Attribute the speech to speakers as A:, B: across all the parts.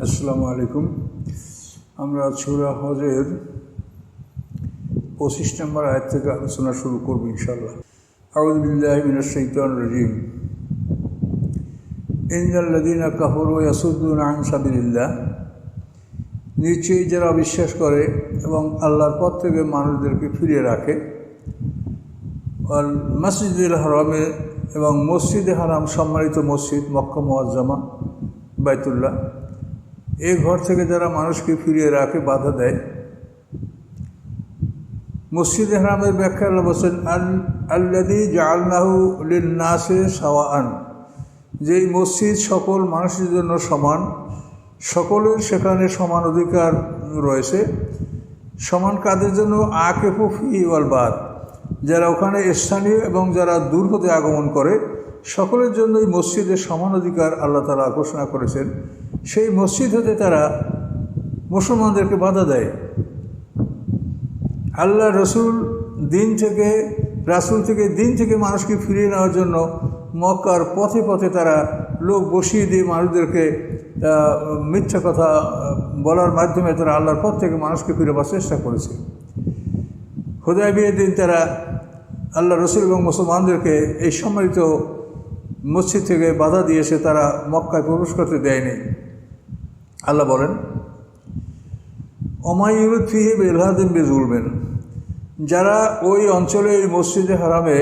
A: আসসালামু আলাইকুম। আমরা সূরা হজের 25 নম্বর আয়াত থেকে আলোচনা শুরু করব ইনশাআল্লাহ। আউযু বিল্লাহি মিনাশ শাইতানির রাজীম। ইন্নাল্লাযীনা কাফারু ইয়াসুদ্দুনা আন সাবিলিল্লাহ, নিশ্চয়ই যারা অবিশ্বাস করে এবং আল্লাহর পথ থেকে মানুষদেরকে ফিরিয়ে রাখে, আল মসজিদুল হারামে এবং মসজিদে হারাম সম্মানিত মসজিদ মক্কা মুআজ্জামা বাইতুল্লাহ, এই ঘর থেকে যারা মানুষকে ফিরিয়ে রাখে, বাধা দেয়। মসজিদে হারামের ব্যাখ্যা আল্লাহ বলছেন আল্লাযী জাআলনাহু লিন-নাসি সাওয়াআন, যেই মসজিদ সকল মানুষের জন্য সমান, সকলের সেখানে সমান অধিকার রয়েছে। সমান কাদের জন্য? আকিফু ফিহি ওয়াল বাদ, যারা ওখানে স্থানীয় এবং যারা দূর হতে আগমন করে, সকলের জন্যই মসজিদের সমান অধিকার আল্লাহ তাআলা ঘোষণা করেছেন। সেই মসজিদ হতে তারা মুসলমানদেরকে বাধা দেয়। আল্লাহ রাসূল দিন থেকে মানুষকে ফিরিয়ে নেওয়ার জন্য মক্কার পথে পথে তারা লোক বসিয়ে দিয়ে মানুষদেরকে মিথ্যা কথা বলার মাধ্যমে তারা আল্লাহর পথ থেকে মানুষকে ফিরাবার চেষ্টা করেছে। হুদায়বিয়ার দিন তারা আল্লাহ রাসূল এবং মুসলমানদেরকে এই সম্মানিত মসজিদ থেকে বাধা দিয়েছে, তারা মক্কায় প্রবেশ করতে দেয়নি। আল্লাহ বলেন, ওমা ইউরিদ ফিহি বিইলহাদিন বিযুলমিন, যারা ওই অঞ্চলে এই মসজিদে হারামে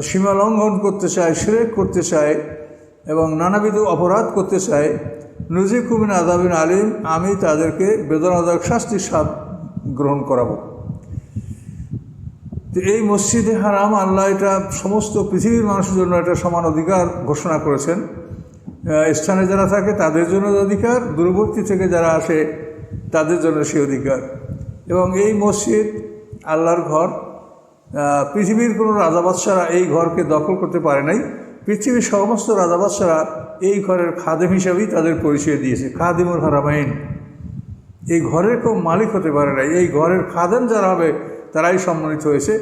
A: সীমা লঙ্ঘন করতে চায়, শিরক করতে চায় এবং নানাবিধ অপরাধ করতে চায়, নুযিকহু মিন আযাবিন আলীম, আমি তাদেরকে বেদনাদায়ক শাস্তির স্বাদ গ্রহণ করাবো। তো এই মসজিদে হারাম আল্লাহ এটা সমস্ত পৃথিবীর মানুষের জন্য একটা সমান অধিকার ঘোষণা করেছেন। স্থানে যারা থাকে তাদের জন্য অধিকার, দূরবর্তী থেকে যারা আসে তাদের জন্য সে অধিকার। এবং এই মসজিদ আল্লাহর ঘর, পৃথিবীর কোনো রাজাবাদশারা এই ঘরকে দখল করতে পারে নাই। পৃথিবীর সমস্ত রাজাবাদশারা এই ঘরের খাদেম হিসাবেই তাদের পরিচয় দিয়েছে, খাদিমুল হারামাইন। এই ঘরের কেউ মালিক হতে পারে নাই, এই ঘরের খাদেম যারা হবে তারাই সম্মানিত হয়েছে।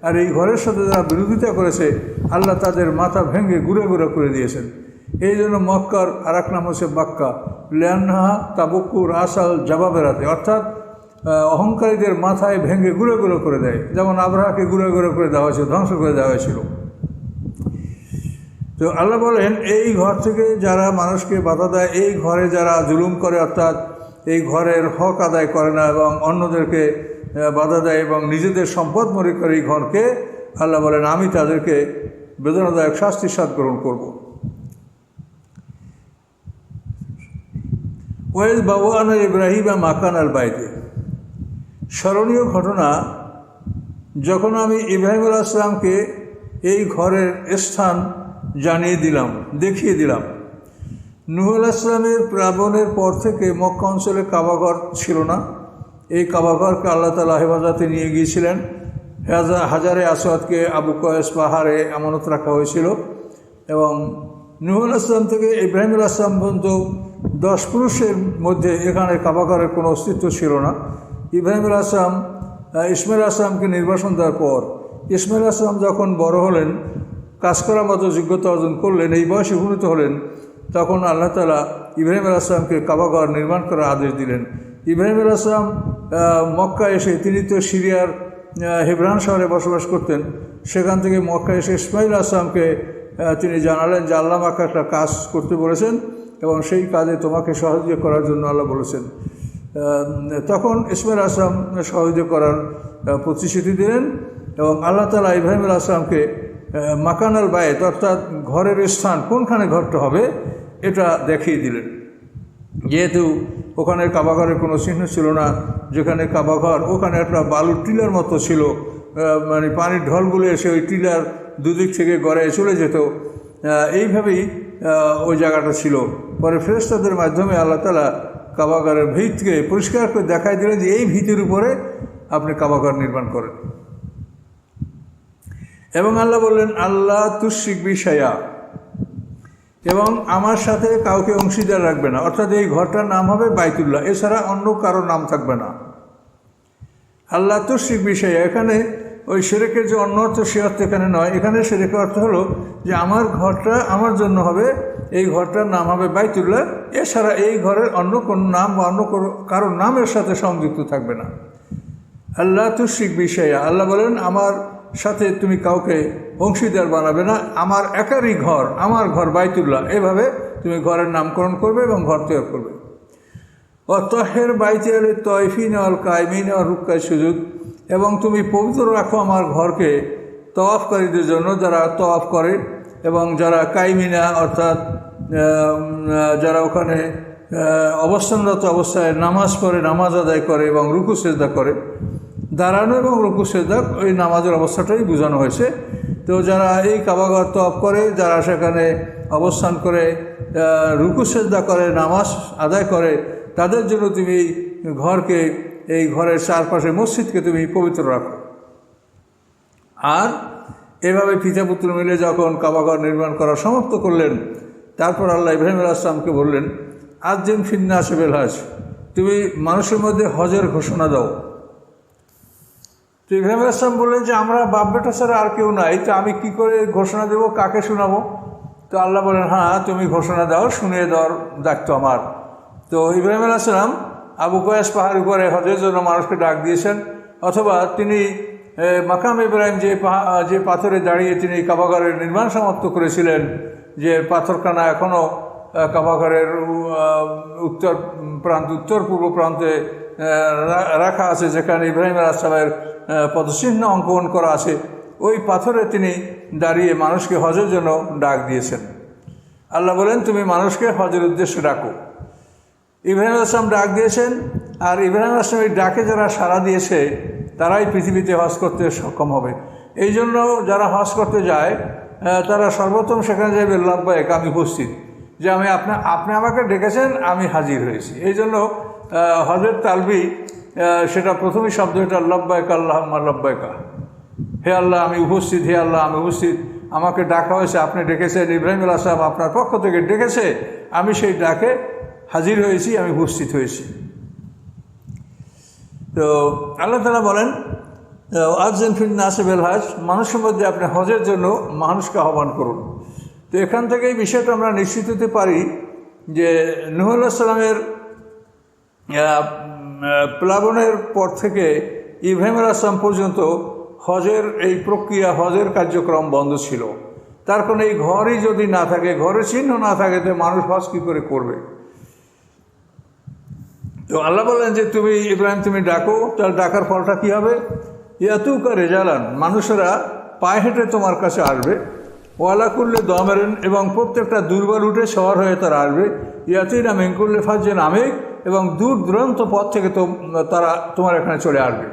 A: আর এই ঘরের সাথে যারা বিরোধিতা করেছে, আল্লাহ তাদের মাথা ভেঙে গুঁড়ো গুঁড়ো করে দিয়েছেন। এই জন্য মক্কার আর এক নাম হচ্ছে বাক্কা, লিআন্নাহা তাবুক্কু রাসাল জাবাবেরাতে, অর্থাৎ অহংকারীদের মাথায় ভেঙে গুঁড়ো গুঁড়ো করে দেয়। যেমন আবরাহাকে গুঁড়ো গুঁড়ো করে দেওয়া হয়েছিল, ধ্বংস করে দেওয়া হয়েছিল। তো আল্লাহ বলেন, এই ঘর থেকে যারা মানুষকে বাধা দেয়, এই ঘরে যারা জুলুম করে, অর্থাৎ এই ঘরের হক আদায় করে না এবং অন্যদেরকে বাধা দেয় এবং নিজেদের সম্পদ মনে করে এই ঘরকে, আল্লাহ বলেন আমি তাদেরকে বেদনাদায়ক শাস্তির স্বাদ গ্রহণ করব। ওয়াইজ বাওয়ানা ইব্রাহিমা মাকান আল বাইতে, স্মরণীয় ঘটনা, যখন আমি ইব্রাহিম আলাইহিস সালামকে এই ঘরের স্থান জানিয়ে দিলাম, দেখিয়ে দিলাম। নূহ আলাইহিস সালামের প্লাবনের পর থেকে মক্কা অঞ্চলে কাবাঘর ছিল না। এই কাবাঘরকে আল্লাহ তাআলা হেফাজতে নিয়ে গিয়েছিলেন। হাজারে আসওয়াদকে আবু কয়েস পাহাড়ে আমানত রাখা হয়েছিল। এবং নূহ আলাইহিস সালাম থেকে ইব্রাহিম আলাইহিস সালাম পর্যন্ত 10 পুরুষের মধ্যে এখানে কাবাঘরের কোনো অস্তিত্ব ছিল না। ইব্রাহিম আলাইহিস সালাম ইসমাইল আলাইহিস সালামকে নির্বাসন দেওয়ার পর, ইসমাইল আলাইহিস সালাম যখন বড় হলেন, কাজ করার মতো যোগ্যতা অর্জন করলেন, এই বয়সে উপনীত হলেন, তখন আল্লাহ তাআলা ইব্রাহিম আলাইহিস সালামকে কাবাঘর নির্মাণ করার আদেশ দিলেন। ইব্রাহিম আলাইহিস সালাম মক্কা এসে, তিনি তো সিরিয়ার হেবরান শহরে বসবাস করতেন, সেখান থেকে মক্কা এসে ইসমাইল আলাইহিস সালামকে তিনি জানালেন যে আল্লাহ আমাকে একটা কাজ করতে বলেছেন এবং সেই কাজে তোমাকে সহযোগিতা করার জন্য আল্লাহ বলেছেন। তখন ইসমাইল আলাইহিস সালাম সহযোগিতা করার প্রতিশ্রুতি দিলেন এবং আল্লাহ তাআলা ইব্রাহিম আলাইহিস সালামকে মাকান আল বাইত, অর্থাৎ ঘরের স্থান, কোনখানে ঘরটা হবে এটা দেখিয়ে দিলেন। যেহেতু ওখানে কাবাঘরের কোনো চিহ্ন ছিল না, যেখানে কাবাঘর ওখানে একটা বালুর টিলার মতো ছিল, মানে পানির ঢলগুলো এসে ওই টিলার দুদিক থেকে গড়ায় চলে যেত, এইভাবেই ওই জায়গাটা ছিল। পরে ফেরেশতাদের মাধ্যমে আল্লাহ তাআলা কাবাঘরের ভিতকে পরিষ্কার করে দেখাই দিলেন যে এই ভিতের উপরে আপনি কাবাঘর নির্মাণ করেন। এবং আল্লাহ বললেন, আল্লাহ তুশরিক বি শাইআ, এবং আমার সাথে কাউকে অংশীদার রাখবে না। অর্থাৎ এই ঘরটার নাম হবে বাইতুল্লাহ, এছাড়া অন্য কারো নাম থাকবে না। আল্লাহ তুশরিক বি শাইআ, এখানে ওই শিরকের যে অন্য অর্থ সে অর্থ এখানে নয়। এখানে শিরকের অর্থ হলো যে আমার ঘরটা আমার জন্য হবে, এই ঘরটার নাম হবে বাইতুল্লাহ, এছাড়া এই ঘরের অন্য কোনো নাম বা অন্য কারোর নামের সাথে সংযুক্ত থাকবে না। আল্লাহ তুশরিক বিশাইয়া, আল্লাহ বলেন আমার সাথে তুমি কাউকে অংশীদার বানাবে না, আমার একারই ঘর, আমার ঘর বাইতুল্লাহ, এভাবে তুমি ঘরের নামকরণ করবে এবং ঘর তৈরি করবে। অতহের বাইতে আলে তয়ফিন অল কায়মিন অল রুক্কায় সুজুদ, এবং তুমি পবিত্র রাখো আমার ঘরকে তওয়াফকারীদের জন্য, যারা তওয়াফ করে এবং যারা কায়মিনা অর্থাৎ যারা ওখানে অবস্থানরত অবস্থায় নামাজ পড়ে, নামাজ আদায় করে এবং রুকু সেজদা করে। দাঁড়ানো এবং রুকু সেজদা ওই নামাজের অবস্থাটাই বোঝানো হয়েছে। তো যারা এই কাবাঘর তওয়াফ করে, যারা সেখানে অবস্থান করে রুকু সেজদা করে, নামাজ আদায় করে, তাদের জন্য তুমি ঘরকে, এই ঘরের চারপাশে মসজিদকে তুমি পবিত্র রাখো। আর এভাবে পিতা পুত্র মিলে যখন কাবাঘর নির্মাণ করা সমাপ্ত করলেন, তারপর আল্লাহ ইব্রাহিম আলাইহিস সালামকে বললেন, আযজিন ফিন্নাসি বিল হজ, তুমি মানুষের মধ্যে হজের ঘোষণা দাও। তো ইব্রাহিম আলাইহিস সালাম বললেন যে আমরা বাপ বেটা ছাড়া আর কেউ নাই, তো আমি কি করে ঘোষণা দেবো, কাকে শোনাবো? তো আল্লাহ বলেন, হ্যাঁ তুমি ঘোষণা দাও, শুনিয়ে দেওয়ার দায়িত্ব আমার। তো ইব্রাহিম আলাইহিস সালাম আবু কয়াস পাহাড়ের উপরে হজের জন্য মানুষকে ডাক দিয়েছেন, অথবা তিনি মাকাম ইব্রাহিম যে পাথরে দাঁড়িয়ে তিনি কাবাঘরের নির্মাণ সমাপ্ত করেছিলেন, যে পাথরখানা এখনও কাবাঘরের উত্তর পূর্ব প্রান্তে রাখা আছে, যেখানে ইব্রাহিম আলাইহিস সালামের পদচিহ্ন অঙ্কন করা আছে, ওই পাথরে তিনি দাঁড়িয়ে মানুষকে হজের জন্য ডাক দিয়েছেন। আল্লাহ বলেন, তুমি মানুষকে হজের উদ্দেশ্যে ডাকো। ইব্রাহিম আলাইহিস সালাম ডাক দিয়েছেন, আর ইব্রাহিম আলাইহিস সালামের ডাকে যারা সাড়া দিয়েছে তারাই পৃথিবীতে হজ করতে সক্ষম হবে। এই জন্য যারা হজ করতে যায় তারা সর্বপ্রথম সেখানে যাবে লব্বাইক, আমি উপস্থিত, যে আপনি আমাকে ডেকেছেন, আমি হাজির হয়েছি। এই জন্য হজের তালবি সেটা প্রথমেই শব্দ, এটা লব্বাইক আল্লাহুম্মা লব্বাইকা, হে আল্লাহ আমি উপস্থিত, হে আল্লাহ আমি উপস্থিত, আমাকে ডাকা হয়েছে, আপনি ডেকেছেন, ইব্রাহিম আলাইহিস সালাম আপনার পক্ষ থেকে ডেকেছে, আমি সেই ডাকে হাজির হয়েছি, আমি উপস্থিত হয়েছি। তো আল্লাহ তাআলা বলেন, আযজিন ফিন্নাসি বিল হজ, মানুষের মধ্যে আপনি হজের জন্য মানুষকে আহ্বান করুন। তো এখান থেকে এই বিষয়টা আমরা নিশ্চিত হতে পারি যে নূহ আলাইহিস সালামের প্লাবনের পর থেকে ইব্রাহিম আলাইহিস সালাম পর্যন্ত হজের এই প্রক্রিয়া, হজের কার্যক্রম বন্ধ ছিল। তার কারণ এই ঘরই যদি না থাকে, ঘরের চিহ্ন না থাকে, তো মানুষ হজ কী করে করবে? তো আল্লাহ বলেন যে তুমি ইব্রাহিম তুমি ডাকো, তার ডাকার ফলটা কী হবে? ইয়াতুকা রেজালান, মানুষেরা পায়ে হেঁটে তোমার কাছে আসবে, ওয়ালা কুল্লে দমেরেন, এবং প্রত্যেকটা দুর্বল উঠে সওয়ার হয়ে তারা আসবে, ইয়াতিনা মিন কুল্লি ফাজ্জিন আমিক, এবং দূর দূরান্ত পথ থেকে তারা তোমার এখানে চলে আসবে।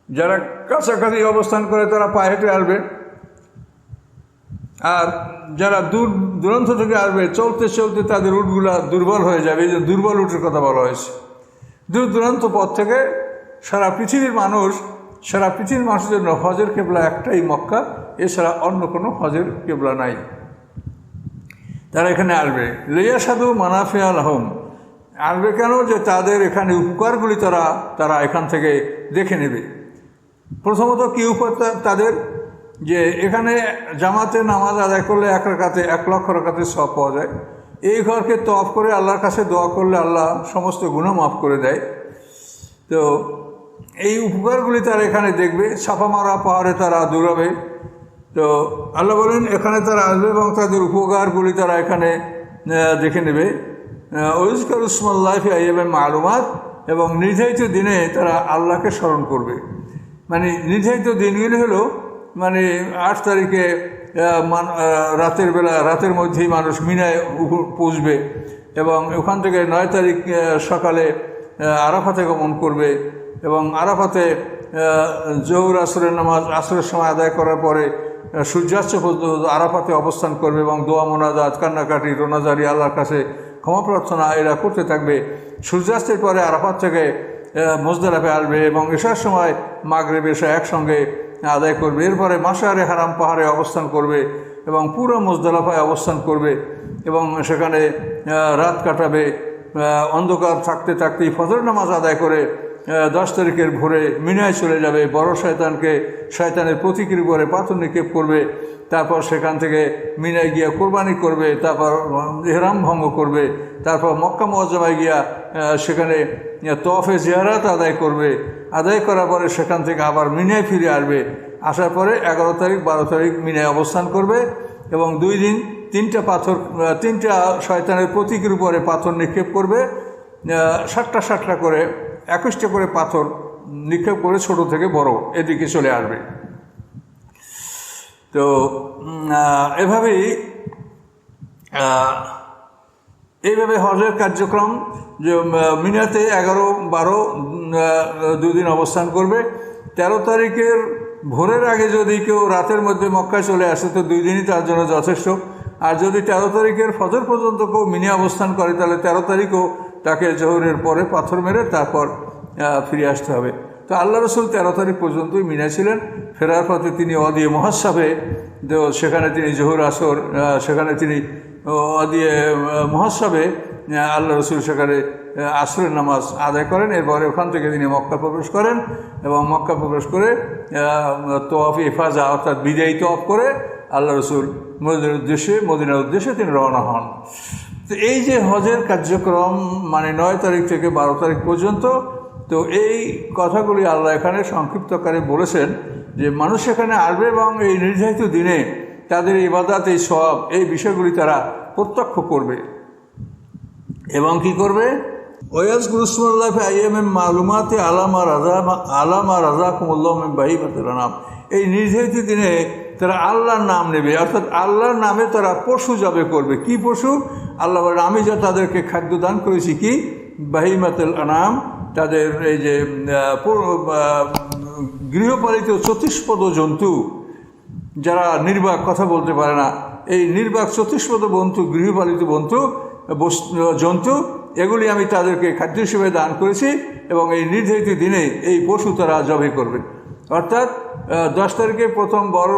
A: যারা কাছাকাছি অবস্থান করে তারা পায়ে হেঁটে আসবে, আর যারা দূর দূরান্ত থেকে আসবে চলতে চলতে তাদের উটগুলা দুর্বল হয়ে যাবে। এই যে দুর্বল উটের কথা বলা হয়েছে। দূর দূরান্ত পথ থেকে সারা পৃথিবীর মানুষের জন্য হজের কেবলা একটাই মক্কা, এছাড়া অন্য কোনো হজের কেবলা নাই। তারা এখানে আসবে, লিয়াশহাদু মানাফিআ লাহুম, আসবে কেন? যে তাদের এখানে উপকারগুলি তারা এখান থেকে দেখে নেবে। প্রথমত কী উপকার তাদের? যে এখানে জামাতে নামাজ আদায় করলে 1 লক্ষ রাকাতের সওয়াব পাওয়া যায়। এই ঘরকে তওয়াফ করে আল্লাহর কাছে দোয়া করলে আল্লাহ সমস্ত গুনাহ মাফ করে দেয়। তো এই উপকারগুলি তারা এখানে দেখবে। ছাপা মারা পাহাড়ে তারা দৌড়াবে। তো আল্লাহ বলেন এখানে তারা আসবে এবং তাদের উপকারগুলি তারা এখানে দেখে নেবে। ওয়াজকুর ইসমাল্লাহি ফি আইয়ামিন মালুমাত, এবং নির্ধারিত দিনে তারা আল্লাহকে স্মরণ করবে। মানে নির্ধারিত দিনগুলি হলো মানে 8 তারিখে রাতের বেলা, রাতের মধ্যেই মানুষ মিনায় পৌঁছবে, এবং ওখান থেকে 9 তারিখ সকালে আরাফাতে গমন করবে, এবং আরাফাতে জোহর আসরের নামাজ আসরের সময় আদায় করার পরে সূর্যাস্ত পর্যন্ত আরাফাতে অবস্থান করবে, এবং দোয়া মোনাজাত, কান্নাকাটি, রোনাজারি, আল্লাহর কাছে ক্ষমা প্রার্থনা এরা করতে থাকবে। সূর্যাস্তের পরে আরাফাত থেকে মুজদালিফায় আসবে, এবং এশার সময় মাগরিব এশা একসঙ্গে আদায় করবে। এরপরে মাশআরে হারাম পাহাড়ে অবস্থান করবে এবং পুরো মুজদালিফায় অবস্থান করবে, এবং সেখানে রাত কাটাবে। অন্ধকার থাকতে থাকতেই ফজর নামাজ আদায় করে 10 তারিখের ভোরে মিনায় চলে যাবে, বড় শয়তানের প্রতীকের উপরে পাথর নিক্ষেপ করবে, তারপর সেখান থেকে মিনায় গিয়া কোরবানি করবে, তারপর ইহরাম ভঙ্গ করবে, তারপর মক্কা মুআজ্জামায় গিয়া সেখানে তওয়াফে জিয়ারাত আদায় করবে, আদায় করার পরে সেখান থেকে আবার মিনায় ফিরে আসবে, আসার পরে 11 তারিখ 12 তারিখ মিনায় অবস্থান করবে এবং 2 দিন 3টা শয়তানের প্রতীকের উপরে পাথর নিক্ষেপ করবে, 7টা করে 21টা করে পাথর নিক্ষেপ করে ছোট থেকে বড় এদিকে চলে আসবে। তো এইভাবে হজের কার্যক্রম যে মিনাতে 11-12 2 দিন অবস্থান করবে। 13 তারিখের ভোরের আগে যদি কেউ রাতের মধ্যে মক্কায় চলে আসে তো 2 দিনই তার জন্য যথেষ্ট। আর যদি 13 তারিখের ফজর পর্যন্ত কেউ মিনে অবস্থান করে তাহলে 13 তারিখও তাকে জোহরের পরে পাথর মেরে তারপর ফিরে আসতে হবে। তো আল্লাহ রসুল 13 তারিখ পর্যন্তই মিনায় ছিলেন। ফেরার পথে তিনি ওয়াদিয়ে মুহাসসাবে, সেখানে তিনি জোহর আসর, সেখানে তিনি ওয়াদিয়ে মুহাসসাবে আল্লাহ রসুল সেখানে আসরের নামাজ আদায় করেন। এরপরে ওখান থেকে তিনি মক্কা প্রবেশ করেন এবং মক্কা প্রবেশ করে তওয়াফ ইফাজা অর্থাৎ বিদায়ী তওয়াফ করে আল্লাহ রসুল মদিনার উদ্দেশ্যে তিনি রওনা হন। তো এই যে হজের কার্যক্রম মানে 9 তারিখ থেকে 12 তারিখ পর্যন্ত, তো এই কথাগুলি আল্লাহ এখানে সংক্ষিপ্তকারে বলেছেন যে মানুষ এখানে আসবে এবং এই নির্ধারিত দিনে তাদের ইবাদত, এই সওয়াব, এই বিষয়গুলি তারা প্রত্যক্ষ করবে এবং কি করবে, ওয়াজকুরু ইসমাল্লাহি ফি আইয়ামিন মালুমাতি আলামা রাযাকুমুল্লাহু মিন বাহিমাতিল আনআম। এই নির্ধারিত দিনে তারা আল্লাহর নাম নেবে, অর্থাৎ আল্লাহর নামে তারা পশু জবে করবে। কি পশু? আল্লাহ বলেন আমি যা তাদেরকে খাদ্য দান করেছি, কি বাহিমাতুল আনাম, তাদের এই যে গৃহপালিত চতুষ্পদ জন্তু, যারা নির্বাক কথা বলতে পারে না, এই নির্বাক চতুষ্পদ গৃহপালিত জন্তু এগুলি আমি তাদেরকে খাদ্য হিসেবে দান করেছি এবং এই নির্ধারিত দিনে এই পশু তারা জবে করবে। অর্থাৎ 10 তারিখে প্রথম বড়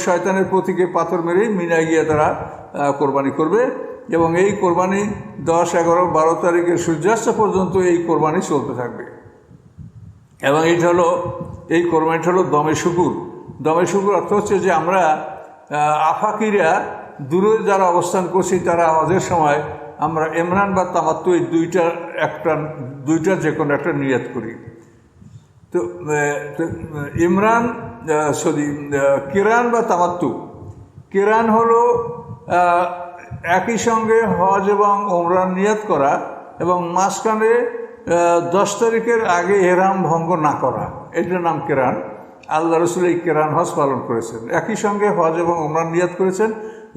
A: শয়তানের প্রতীকে পাথর মেরেই মিনায় গিয়ে তারা কোরবানি করবে এবং এই কোরবানি 10, 11, 12 তারিখের সূর্যাস্ত পর্যন্ত এই কোরবানি চলতে থাকবে। এবং এই কোরবানিটা হলো দমে শুকুর। দমে শুকুর অর্থ হচ্ছে যে আমরা আফাকিরা দূরে যারা অবস্থান করছি তারা হজের সময় আমরা ইমরান বা তামাত্তু এই দুইটার যে কোনো একটা নিয়াত করি। তো কিরান বা তামাত্তু, কিরান হলো একই সঙ্গে হজ এবং ওমরার নিয়াত করা এবং মাঝখানে 10 তারিখের আগে ইহরাম ভঙ্গ না করা, এটার নাম কিরান। আল্লাহ রসুল এই কিরান হজ পালন করেছেন, একই সঙ্গে হজ এবং ওমরার নিয়াত করেছেন।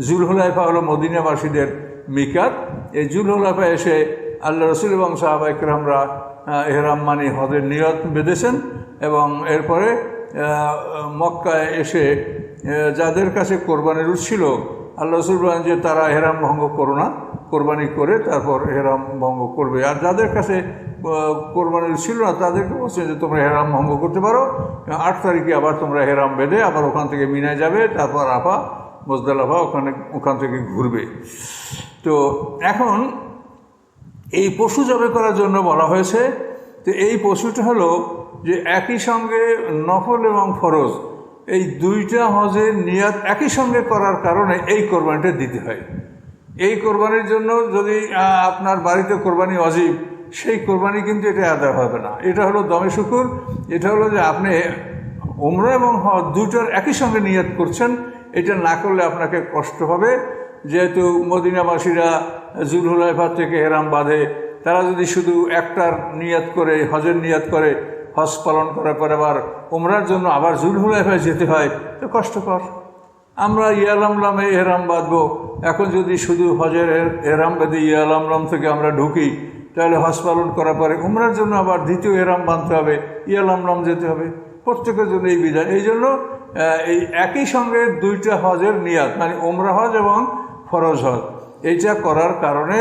A: জুলহুলাইফা হলো মদিনাবাসীদের মিকাত। এই জুলহুলাইফা এসে আল্লাহ রসুল এবং সাহাবা ইকরামরা ইহরাম মানে হজের নিয়ত বেঁধেছেন এবং এরপরে মক্কায় এসে যাদের কাছে কোরবানির উট ছিল আল্লাহ রসুল বলেন যে তারা ইহরাম ভঙ্গ করো না, কোরবানি করে তারপর ইহরাম ভঙ্গ করবে। আর যাদের কাছে কোরবানির ছিল না তাদেরকে বলছেন যে তোমরা ইহরাম ভঙ্গ করতে পারো, 8 তারিখে আবার তোমরা ইহরাম বেঁধে আবার ওখান থেকে মিনায় যাবে, তারপর মুজদালিফা ওখান থেকে ঘুরবে। তো এখন এই পশু জবাই করার জন্য বলা হয়েছে। তো এই পশুটা হলো যে একই সঙ্গে নফল এবং ফরজ এই দুইটা হজের নিয়াত একই সঙ্গে করার কারণে এই কোরবানিটা দিতে হয়। এই কোরবানির জন্য যদি আপনার বাড়িতে কোরবানি ওয়াজিব, সেই কোরবানি কিন্তু এটা আদায় হবে না। এটা হলো দমে শুকুর। এটা হলো যে আপনি উমরা এবং হজ দুইটার একই সঙ্গে নিয়াত করছেন, এটা না করলে আপনাকে কষ্ট হবে। যেহেতু মদিনাবাসীরা জুলহুলাইফা থেকে ইহরাম বাঁধে, তারা যদি শুধু একটার নিয়াত করে হজের নিয়াত করে হজ পালন করার পর আবার উমরার জন্য আবার জুলহুলাইফায় যেতে হয় তো কষ্টকর। আমরা ইয়ালামলামে ইহরাম বাঁধবো, এখন যদি শুধু হজের ইহরাম বেঁধে ইয়ালামলাম থেকে আমরা ঢুকি তাহলে হজ পালন করার পরে উমরার জন্য আবার দ্বিতীয় ইহরাম বাঁধতে হবে, ইয়ালামলাম যেতে হবে, প্রত্যেকের জন্য এই বিধান। এই জন্য এই একই সঙ্গে দুইটা হজের নিয়াত মানে উমরা হজ এবং ফরজ হজ, এইটা করার কারণে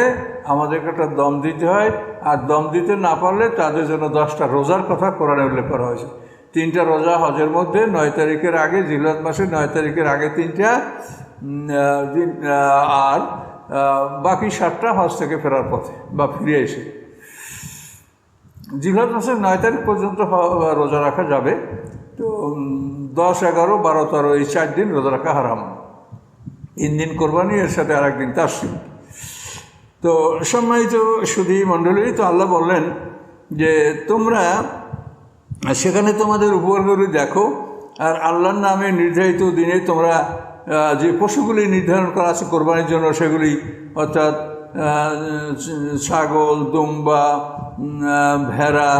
A: আমাদেরকে একটা দম দিতে হয়। আর দম দিতে না পারলে তাদের জন্য 10টা রোজার কথা কোরআনে উল্লেখ করা হয়েছে। 3টা রোজা হজের মধ্যে 9 তারিখের আগে, জিলহজ মাসের 9 তারিখের আগে 3টা দিন, আর বাকি 7টা হজ থেকে ফেরার পথে বা ফিরে এসে। জিলহজ মাসের 9 তারিখ পর্যন্ত রোজা রাখা যাবে। তো 10, 11, 12, 13 এই 4 দিন রোজা রাখা হারাম। 3 দিন কোরবানি, এর সাথে আর একদিন তাশরিক। তো সম্মানিত সুধী মণ্ডলী, তো আল্লাহ বললেন যে তোমরা সেখানে তোমাদের উপকারগুলি দেখো, আর আল্লাহর নামে নির্ধারিত দিনে তোমরা যে পশুগুলি নির্ধারণ করা আছে কোরবানির জন্য, সেগুলি অর্থাৎ ছাগল, দুম্বা, ভেড়া,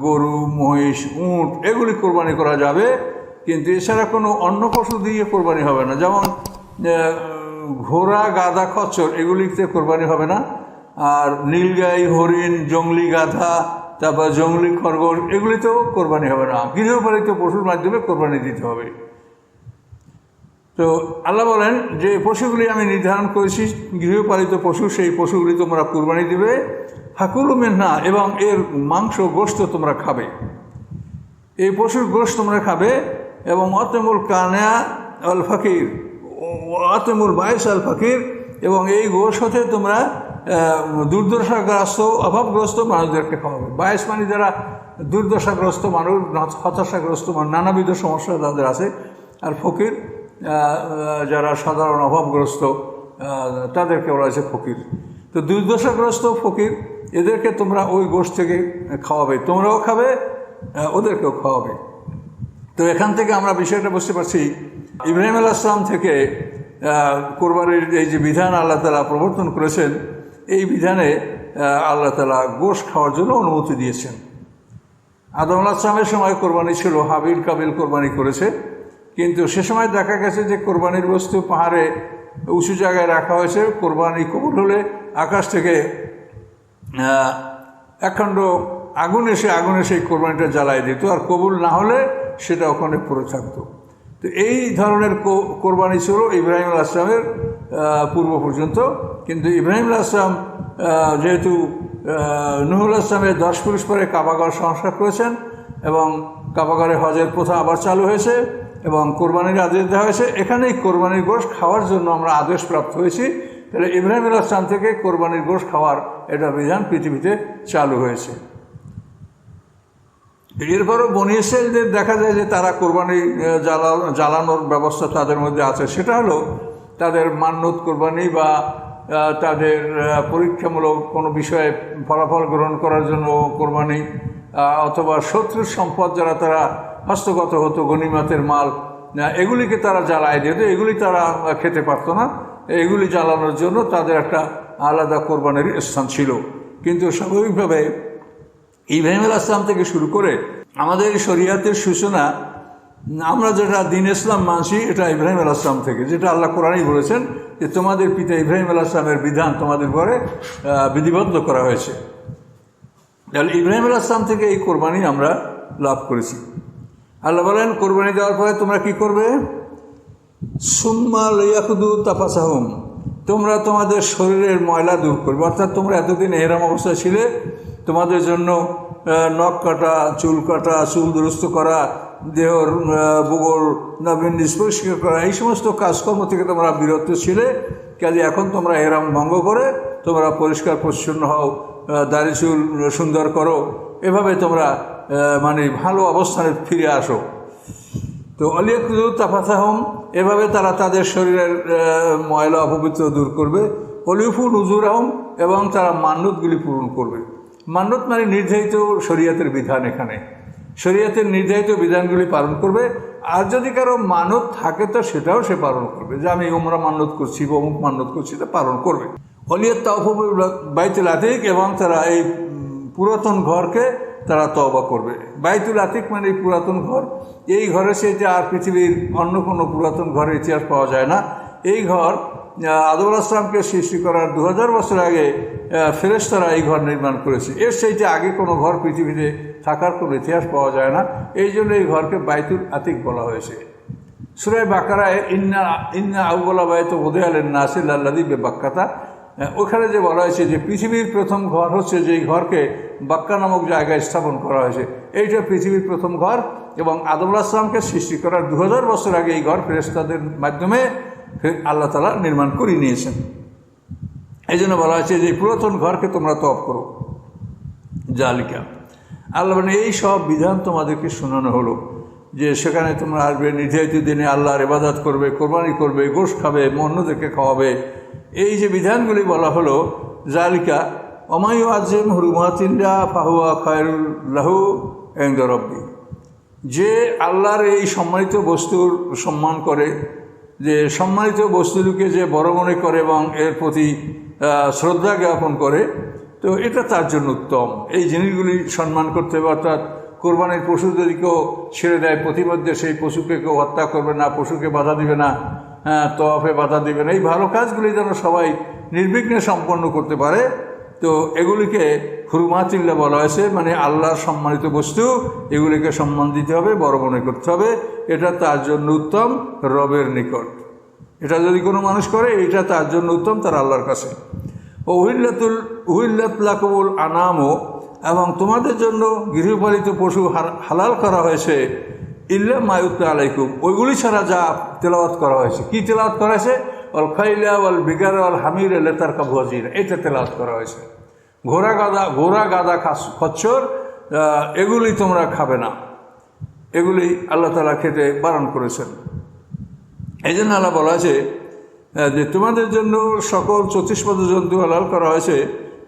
A: গরু, মহিষ, উট এগুলি কোরবানি করা যাবে। কিন্তু এছাড়া কোনো অন্য পশু দিয়ে কোরবানি হবে না। যেমন ঘোড়া, গাধা, খচ্চর এগুলিতে কোরবানি হবে না। আর নীলগাই, হরিণ, জংলি গাধা, তারপর জংলি খরগোশ এগুলিতেও কোরবানি হবে না। গৃহপালিত পশুর মাধ্যমে কোরবানি দিতে হবে। তো আল্লাহ বলেন যে পশুগুলি আমি নির্ধারণ করেছি গৃহপালিত পশু, সেই পশুগুলি তোমরা কোরবানি দিবে। হাকুলু মিনহা, এবং এর মাংস, গোশত তোমরা খাবে। এই পশুর গোশত তোমরা খাবে। এবং অতেমুল কানা আল ফাকির, অতেমুল বাইস আল ফাকির, এবং এই গোশ হতে তোমরা দুর্দশাগ্রস্ত, অভাবগ্রস্ত মানুষদেরকে খাওয়াবে। বাইস মানে যারা দুর্দশাগ্রস্ত মানুষ, হতাশাগ্রস্ত মানুষ, নানাবিধ সমস্যা তাদের আছে। আর ফকির যারা সাধারণ অভাবগ্রস্ত তাদেরকে বলা হয়েছে ফকির। তো দুর্দশাগ্রস্ত ফকির এদেরকে তোমরা ওই গোশ থেকে খাওয়াবে, তোমরাও খাবে, ওদেরকেও খাওয়াবে। তো এখান থেকে আমরা বিষয়টা বুঝতে পারছি, ইব্রাহিম আলাইহিস সালাম থেকে কোরবানির এই যে বিধান আল্লাহ তাআলা প্রবর্তন করেছেন, এই বিধানে আল্লাহ তাআলা গোশ খাওয়ার জন্য অনুমতি দিয়েছেন। আদম আলাইহিস সালামের সময় কোরবানি ছিল, হাবিল কাবিল কোরবানি করেছে। কিন্তু সে সময় দেখা গেছে যে কোরবানির বস্তু পাহাড়ে উঁচু জায়গায় রাখা হয়েছে। কোরবানি কবুল হলে আকাশ থেকে একখণ্ড আগুন এসে সেই কোরবানিটা জ্বালাই দিত, আর কবুল না হলে সেটা ওখানে পড়ে থাকতো। তো এই ধরনের কোরবানি ছিল ইব্রাহিম আলাইহিস সালামের পূর্ব পর্যন্ত। কিন্তু ইব্রাহিম আলাইহিস সালাম যেহেতু নূহ আলাইহিস সালামের 10 পুরুষ পরে কাবাঘর সংস্কার করেছেন, এবং কাবাঘরে হজের প্রথা আবার চালু হয়েছে, এবং কোরবানির আদেশ দেওয়া হয়েছে, এখানেই কোরবানির গোশত খাওয়ার জন্য আমরা আদেশ প্রাপ্ত হয়েছি। তাহলে ইব্রাহিম আলাইহিস সালাম থেকে কোরবানির গোশত খাওয়ার এটা বিধান পৃথিবীতে চালু হয়েছে। এরপরও বনী ইসরাঈলদের দেখা যায় যে তারা কোরবানি জ্বালানোর ব্যবস্থা তাদের মধ্যে আছে। সেটা হলো তাদের মান্নত কোরবানি, বা তাদের পরীক্ষামূলক কোনো বিষয়ে ফলাফল গ্রহণ করার জন্য কোরবানি, অথবা শত্রুর সম্পদ যারা তারা হস্তগত হতো, গনিমতের মাল, এগুলিকে তারা জ্বালায় দিত। এগুলি তারা খেতে পারতো না, এগুলি জ্বালানোর জন্য তাদের একটা আলাদা কোরবানির স্থান ছিল। কিন্তু স্বাভাবিকভাবে ইব্রাহিম আলাইহিস সালাম থেকে শুরু করে আমাদের শরিয়াতের সূচনা, আমরা যেটা দ্বীন ইসলাম মানছি, এটা ইব্রাহিম আলাইহিস সালাম থেকে, যেটা আল্লাহ কোরআনেই বলেছেন যে তোমাদের পিতা ইব্রাহিম আলাইহিস সালামের বিধান তোমাদের ঘরে বিধিবদ্ধ করা হয়েছে। তাহলে ইব্রাহিম আলাইহিস সালাম থেকে এই কোরবানি আমরা লাভ করেছি। আল্লাহ বলেন কোরবানি দেওয়ার পরে তোমরা কি করবে? সুম্মা লিয়াকুদু তাফাসাহুম, তোমরা তোমাদের শরীরের ময়লা দূর করবে। অর্থাৎ তোমরা এতদিন এহরাম অবস্থায় ছিলে, তোমাদের জন্য নখ কাটা, চুল কাটা, চুল দুরস্ত করা, দেহর বুগল নাভিন পরিষ্কার করা, এই সমস্ত কাজকর্ম থেকে তোমরা বিরত ছিলে। কাজে এখন তোমরা এহরাম ভঙ্গ করে তোমরা পরিষ্কার পরিচ্ছন্ন হও, দাড়ি চুল সুন্দর করো, এভাবে তোমরা মানে ভালো অবস্থানে ফিরে আসো। তো অলিয়াকুদু তাফাসাহুম, এভাবে তারা তাদের শরীরের ময়লা অপবিত্র দূর করবে। অলিউফু নুজুরাহুম, এবং তারা মান্যতগুলি পূরণ করবে। মান্যত মানে নির্ধারিত শরিয়াতের বিধান। এখানে শরিয়াতের নির্ধারিত বিধানগুলি পালন করবে। আর যদি কারো মানত থাকে তো সেটাও সে পালন করবে, যে আমি ওমরা মান্যত করছি বা অমুক মান্যত করছি, তা পালন করবে। অলিয়াত তাওফু বাইতুল আতিক, এবং তারা এই পুরাতন ঘরকে তারা তওবা করবে। বাইতুল আতিক মানে এই পুরাতন ঘর। এই ঘরে সেটা আর পৃথিবীর অন্য কোনো পুরাতন ঘরের ইতিহাস পাওয়া যায় না। এই ঘর আদম আলাইহিস সালামকে সৃষ্টি করার 2000 বছর আগে ফেরেশতারা এই ঘর নির্মাণ করেছে। এর সেইটা আগে কোনো ঘর পৃথিবীতে থাকার কোনো ইতিহাস পাওয়া যায় না। এই জন্য এই ঘরকে বাইতুল আতিক বলা হয়েছে। সূরা বাকারায় ইন্না আউওয়ালা বাইতি উদিআ লিন-নাসি লাল্লাযী বিবাক্কাতা, ওখানে যে বলা হয়েছে যে পৃথিবীর প্রথম ঘর হচ্ছে যেই ঘরকে বাক্কা নামক জায়গায় স্থাপন করা হয়েছে, এইটা পৃথিবীর প্রথম ঘর। এবং আদম আলাইহিস সালামকে সৃষ্টি করার 2000 বছর আগে এই ঘর ফেরেশতাদের মাধ্যমে আল্লাহ তাআলা নির্মাণ করে নিয়েছেন। এই জন্য বলা হয়েছে যে পুরাতন ঘরকে তোমরা তওয়াফ করো। জালিকা, আল্লাহ মানে এই সব বিধান তোমাদেরকে শোনানো হলো যে সেখানে তোমরা আসবে, নির্ধারিত দিনে আল্লাহর ইবাদত করবে, কোরবানি করবে, গোশত খাবে, অন্যদেরকে খাওয়াবে। এই যে বিধানগুলি বলা হলো, জালিকা ওমায়ু আজিম হুরুমাতিল্লাহ ফাহুয়া খায়রুল লাহু ইনদা রাব্বি, যে আল্লাহর এই সম্মানিত বস্তুর সম্মান করে, যে সম্মানিত বস্তুকে যে বড় মনে করে এবং এর প্রতি শ্রদ্ধা জ্ঞাপন করে, তো এটা তার জন্য উত্তম। এই জিনিসগুলি সম্মান করতে হবে, অর্থাৎ কোরবানির পশু যদি কেউ ছেড়ে দেয়, প্রতিমধ্যে সেই পশুকে কেউ হত্যা করবে না, পশুকে বাধা দিবে না, তওয়াফে বাধা দিবে না, এই ভালো কাজগুলি যেন সবাই নির্বিঘ্নে সম্পন্ন করতে পারে। তো এগুলিকে হুরমাতিল্লাহ বলা হয়েছে, মানে আল্লাহর সম্মানিত বস্তু, এগুলিকে সম্মান দিতে হবে, বড় মনে করতে হবে। এটা তার জন্য উত্তম রবের নিকট। এটা যদি কোনো মানুষ করে, এটা তার জন্য উত্তম তার আল্লাহর কাছে। ও উহিল্লাত লাকুমুল আনামও, এবং তোমাদের জন্য গৃহপালিত পশু হালাল করা হয়েছে, ইল্লা মা ইউতলা আলাইকুম, ওইগুলি ছাড়া যা তেলাওয়াত করা হয়েছে। কি তেলাওয়াত করা হয়েছে? অল খাইলা ওয়াল বিগার ওয়াল হামির লেতারকাবু হাজির, এটা তেলাওয়াত করা হয়েছে। ঘোড়া গাদা খচ্চর এগুলি তোমরা খাবে না, এগুলি আল্লাহ তাআলা খেতে বারণ করেছেন। এই জন্য আল্লাহ বলা আছে যে তোমাদের জন্য সকল চতুষ্পদ জন্তু হালাল করা হয়েছে,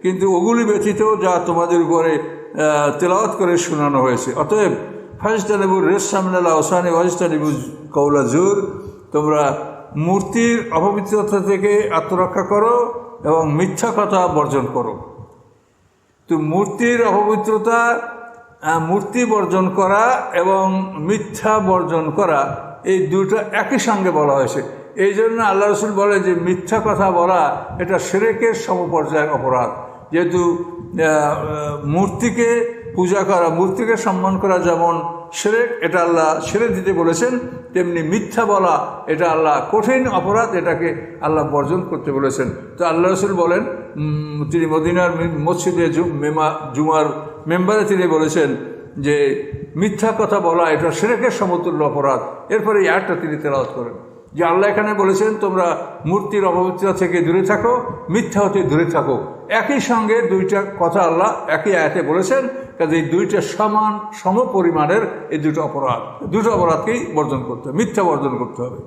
A: কিন্তু ওগুলি ব্যতীত যা তোমাদের উপরে তেলাওয়াত করে শোনানো হয়েছে। অতএব ফাজতানিবু রিজসা মিনাল আওসানি ওয়াজতানিবু কাওলা জুর, তোমরা মূর্তির অপবিত্রতা থেকে আত্মরক্ষা করো এবং মিথ্যা কথা বর্জন করো। তো মূর্তির অপবিত্রতা, মূর্তি বর্জন করা এবং মিথ্যা বর্জন করা, এই দুটো একই সঙ্গে বলা হয়েছে। এই জন্য আল্লাহ রসুল বলে যে মিথ্যা কথা বলা এটা শিরকের সমপর্যায়ের অপরাধ। যেহেতু মূর্তিকে পূজা করা, মূর্তিকে সম্মান করা যেমন শিরক, এটা আল্লাহ ছেড়ে দিতে বলেছেন, তেমনি মিথ্যা বলা এটা আল্লাহ কঠিন অপরাধ, এটাকে আল্লাহ বর্জন করতে বলেছেন। তো আল্লাহ রসুল বলেন, তিনি মদিনার মসজিদে জুমার মেম্বারে তিনি বলেছেন যে মিথ্যা কথা বলা এটা শিরকের সমতুল্য অপরাধ। এরপরে এই আয়াতটা তিনি তেলাওয়াত করেন যে আল্লাহ এখানে বলেছেন তোমরা মূর্তির অপবিত্রতা থেকে দূরে থাকো, মিথ্যা হতে দূরে থাকো। একই সঙ্গে দুইটা কথা আল্লাহ একই আয়াতে বলেছেন, কাজে এই দুইটা সম পরিমাণের এই দুটো অপরাধকেই বর্জন করতে হবে, মিথ্যা বর্জন করতে হবে।